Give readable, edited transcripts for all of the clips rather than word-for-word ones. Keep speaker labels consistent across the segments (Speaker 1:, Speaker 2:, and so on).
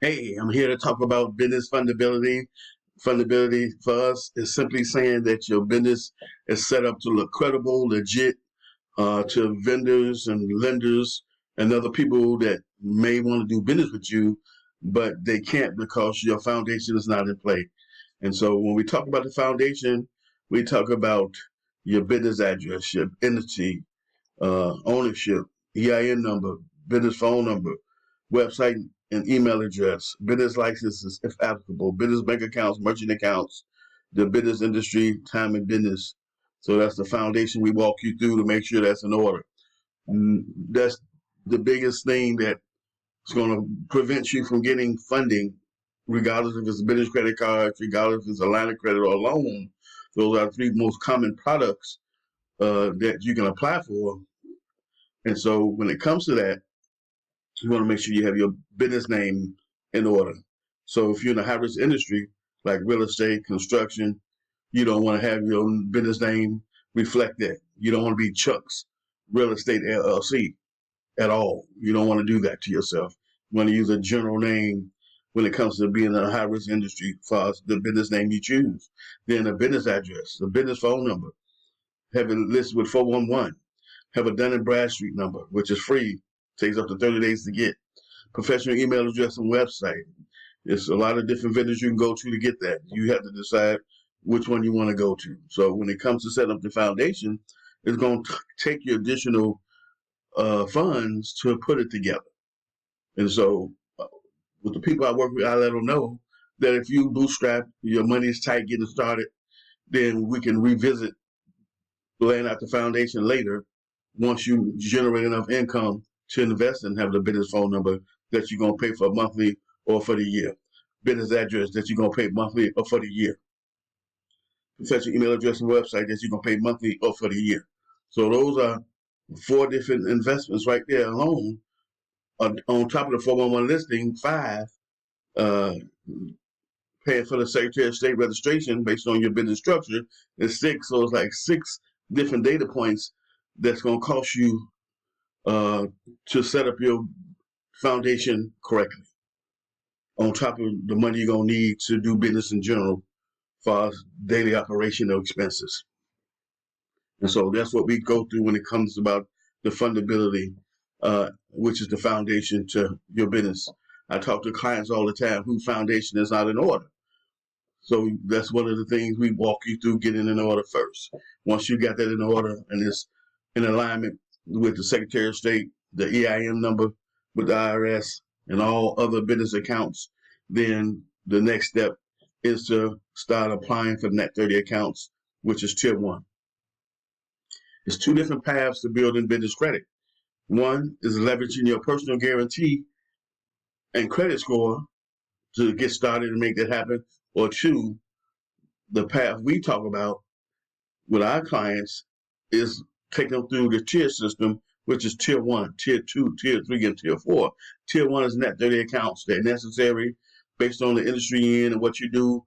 Speaker 1: Hey, I'm here to talk about business fundability. Fundability for us is simply saying that your business is set up to look credible, legit, to vendors and lenders and other people that may want to do business with you, but they can't because your foundation is not in play. And so when we talk about the foundation, we talk about your business address, your entity, ownership, EIN number, business phone number, website and email address, business licenses if applicable, business bank accounts, merchant accounts, the business industry, time and business. So that's the foundation we walk you through to make sure that's in order. That's the biggest thing that's going to prevent you from getting funding, regardless if it's a business credit card, regardless if it's a line of credit or a loan. Those are the three most common products that you can apply for. And so when it comes to that, you want to make sure you have your business name in order. So if you're in a high-risk industry like real estate, construction, you don't want to have your business name reflect that. You don't want to be Chuck's Real Estate LLC at all. You don't want to do that to yourself. You want to use a general name when it comes to being in a high-risk industry for the business name you choose. Then a business address, a business phone number, have it listed with 411. Have a Dun and Bradstreet number, which is free, takes up to 30 days to get. Professional email address and website. There's a lot of different vendors you can go to get that. You have to decide which one you want to go to. So when it comes to setting up the foundation, it's going to take your additional funds to put it together. And so with the people I work with, I let them know that if you bootstrap, your money is tight getting started, then we can revisit laying out the foundation later once you generate enough income to invest and have the business phone number that you're going to pay for monthly or for the year. Business address that you're going to pay monthly or for the year. Professional email address and website that you're going to pay monthly or for the year. So those are 4 different investments right there alone. On top of the 411 listing, 5, paying for the Secretary of State registration based on your business structure is 6. So it's like 6 different data points that's going to cost you to set up your foundation correctly, on top of the money you're going to need to do business in general for daily operational expenses. And so that's what we go through when it comes about the fundability, which is the foundation to your business. I talk to clients all the time whose foundation is not in order. So that's one of the things we walk you through, getting in order first. Once you got that in order and it's in alignment with the Secretary of State, the EIN number with the IRS, and all other business accounts, then the next step is to start applying for Net 30 accounts, which is Tier 1. There's 2 different paths to building business credit. One is leveraging your personal guarantee and credit score to get started and make that happen. Or 2, the path we talk about with our clients is taking them through the tier system, which is Tier 1, Tier 2, Tier 3, and Tier 4. Tier 1 is Net 30 accounts. They're necessary based on the industry you're in and what you do.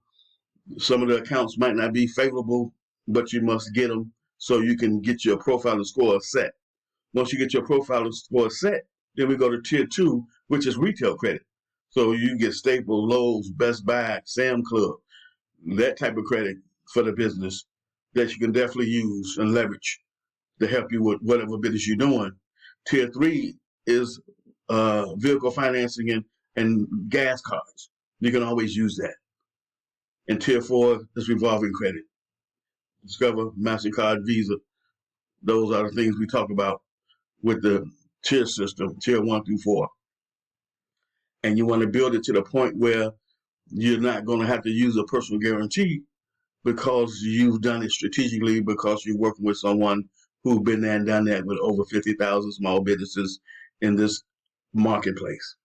Speaker 1: Some of the accounts might not be favorable, but you must get them so you can get your profile and score set. Once you get your profile and score set, then we go to Tier 2, which is retail credit. So you get Staples, Lowe's, Best Buy, Sam Club, that type of credit for the business that you can definitely use and leverage to help you with whatever business you're doing. Tier 3 is vehicle financing and gas cards. You can always use that. And Tier 4 is revolving credit. Discover, MasterCard, Visa. Those are the things we talk about with the tier system, Tier 1 through 4. And you want to build it to the point where you're not going to have to use a personal guarantee because you've done it strategically, because you're working with someone who's been there and done that with over 50,000 small businesses in this marketplace.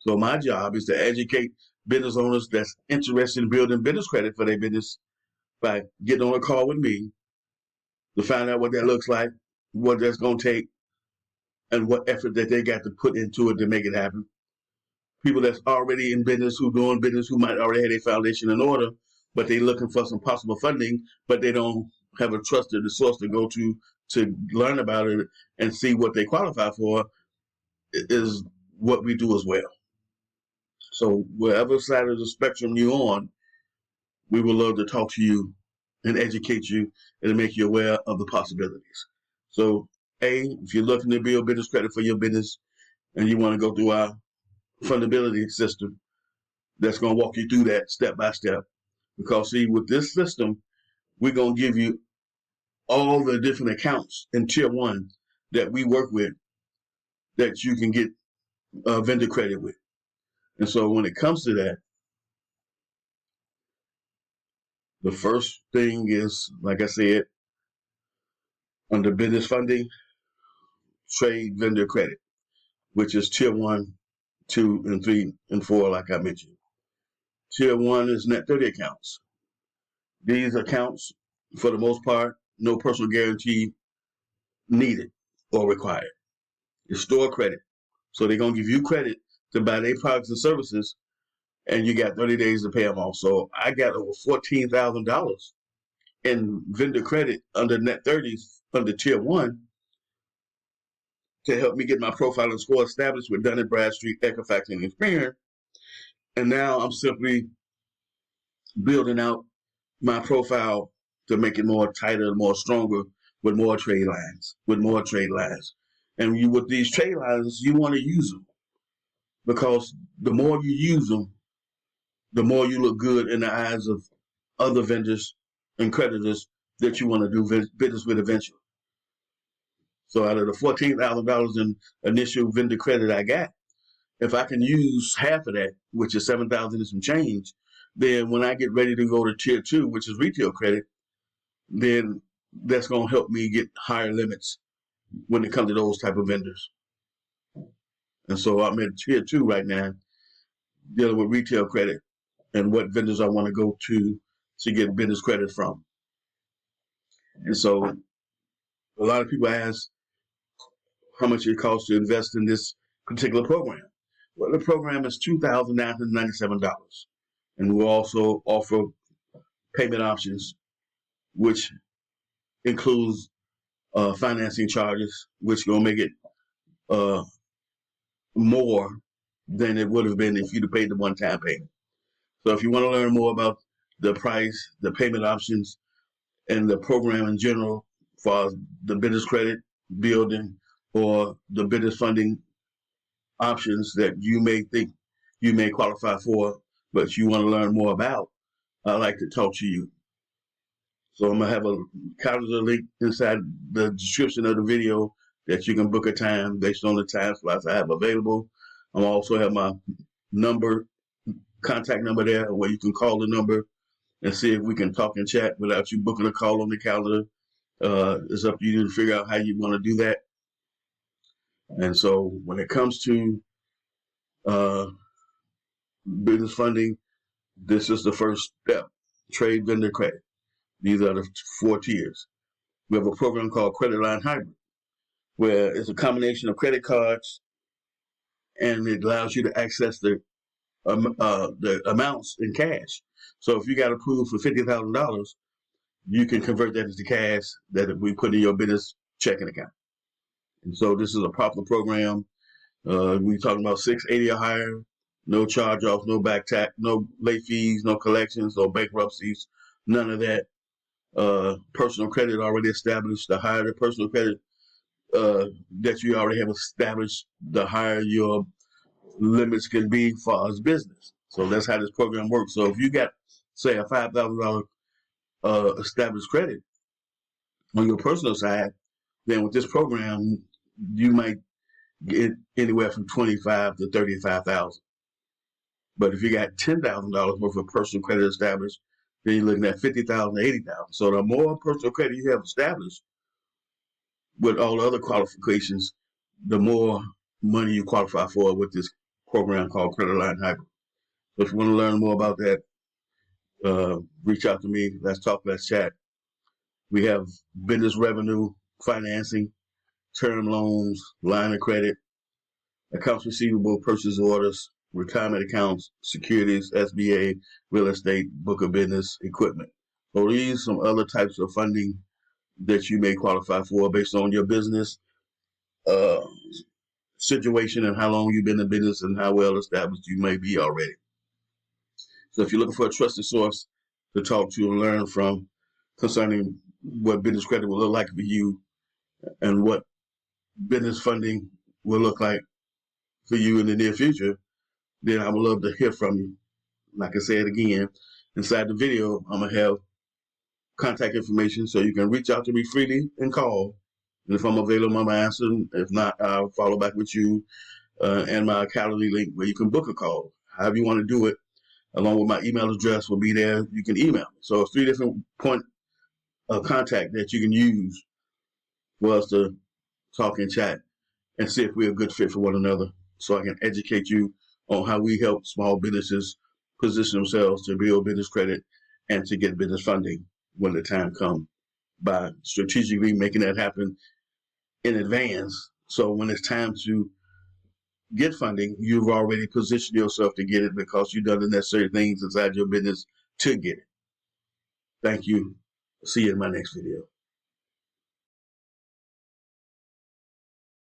Speaker 1: So my job is to educate business owners that's interested in building business credit for their business by getting on a call with me to find out what that looks like, what that's going to take, and what effort that they got to put into it to make it happen. People that's already in business, who doing business, who might already have their foundation in order, but they're looking for some possible funding, but they don't have a trusted source to go to learn about it and see what they qualify for, is what we do as well. So wherever side of the spectrum you're on, we would love to talk to you and educate you and make you aware of the possibilities. So, if you're looking to build business credit for your business and you want to go through our fundability system, that's going to walk you through that step by step. Because, see, with this system, we're going to give you all the different accounts in tier one that we work with that you can get vendor credit with. And so when it comes to that, the first thing is, like I said, under business funding, trade vendor credit, which is tier 1, 2, and 3, and 4, like I mentioned. Tier 1 is net 30 accounts. These accounts, for the most part, no personal guarantee needed or required. It's store credit. So they're going to give you credit to buy their products and services, and you got 30 days to pay them off. So I got over $14,000 in vendor credit under net 30s under tier 1 to help me get my profile and score established with Dun & Bradstreet, Equifax, and Experian. And now I'm simply building out my profile to make it more tighter, more stronger, with more trade lines, And with these trade lines, you want to use them because the more you use them, the more you look good in the eyes of other vendors and creditors that you want to do business with eventually. So out of the $14,000 in initial vendor credit I got, if I can use half of that, which is $7,000 and some change, then when I get ready to go to tier 2, which is retail credit, then that's going to help me get higher limits when it comes to those type of vendors. And so I'm at tier 2 right now, dealing with retail credit and what vendors I want to go to get business credit from. And so a lot of people ask how much it costs to invest in this particular program. Well, the program is $2,997. And we'll also offer payment options, which includes financing charges, which going to make it more than it would have been if you'd have paid the one-time payment. So if you want to learn more about the price, the payment options, and the program in general, as far as the business credit building or the business funding options that you may think you may qualify for, but you want to learn more about, I'd like to talk to you. So I'm going to have a calendar link inside the description of the video that you can book a time based on the time slots I have available. I also have my contact number there, where you can call the number and see if we can talk and chat without you booking a call on the calendar. It's up to you to figure out how you want to do that. And so when it comes to business funding, this is the first step, trade vendor credit. These are the 4 tiers. We have a program called Credit Line Hybrid, where it's a combination of credit cards, and it allows you to access the amounts in cash. So if you got approved for $50,000, you can convert that into cash that we put in your business checking account. And so this is a popular program. We talking about 680 or higher, no charge-offs, no back tax, no late fees, no collections, no bankruptcies, none of that. Personal credit already established. The higher the personal credit that you already have established, the higher your limits can be for as business. So that's how this program works. So if you got, say, a $5,000 established credit on your personal side, then with this program, you might get anywhere from $25,000 to $35,000. But if you got $10,000 worth of personal credit established, then you're looking at $50,000 to $80,000. So the more personal credit you have established with all the other qualifications, the more money you qualify for with this program called Credit Line Hybrid. So if you want to learn more about that, reach out to me. Let's talk, let's chat. We have business revenue financing, term loans, line of credit, accounts receivable, purchase orders, retirement accounts, securities, SBA, real estate, book of business, equipment. So these are some other types of funding that you may qualify for based on your business situation and how long you've been in business and how well established you may be already. So if you're looking for a trusted source to talk to and learn from concerning what business credit will look like for you and what business funding will look like for you in the near future, then I would love to hear from you. Like I said again, inside the video, I'm going to have contact information so you can reach out to me freely and call. And if I'm available, I'm answering. If not, I'll follow back with you and my Calendly link where you can book a call. However you want to do it, along with my email address will be there. You can email me. So it's 3 different point of contact that you can use for us to talk and chat and see if we're a good fit for one another. So I can educate you on how we help small businesses position themselves to build business credit and to get business funding when the time comes, by strategically making that happen in advance. So when it's time to get funding, you've already positioned yourself to get it because you've done the necessary things inside your business to get it. Thank you. See you in my next video.